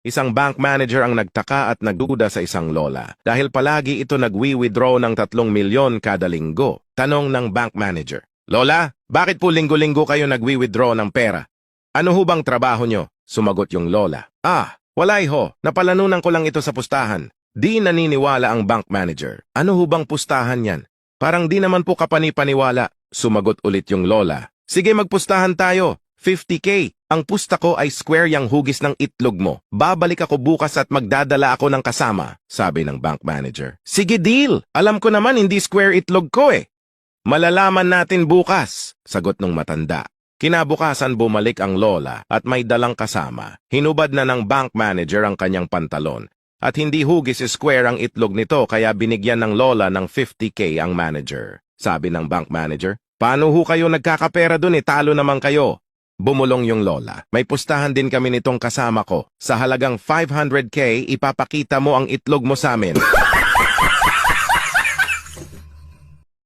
Isang bank manager ang nagtaka at nagduda sa isang lola dahil palagi ito nagwi-withdraw ng 3 milyon kada linggo. Tanong ng bank manager, "Lola, bakit po linggo-linggo kayo nagwi-withdraw ng pera? Ano ho bang trabaho nyo?" Sumagot yung lola, "Wala ho, napalanunan ko lang ito sa pustahan." Di naniniwala ang bank manager. "Ano ho bang pustahan yan? Parang di naman po kapani-paniwala." Sumagot ulit yung lola, "Sige, magpustahan tayo. 50K. Ang pusta ko ay square yang hugis ng itlog mo. Babalik ako bukas at magdadala ako ng kasama," sabi ng bank manager. "Sige, deal. Alam ko naman hindi square itlog ko eh." "Malalaman natin bukas," sagot ng matanda. Kinabukasan bumalik ang lola at may dalang kasama. Hinubad na ng bank manager ang kanyang pantalon. At hindi hugis square ang itlog nito kaya binigyan ng lola ng 50K ang manager. Sabi ng bank manager, "Paano ho kayo nagkakapera dun talo naman kayo?" Bumulong yung lola, "May pustahan din kami nitong kasama ko. Sa halagang 500K, ipapakita mo ang itlog mo sa amin."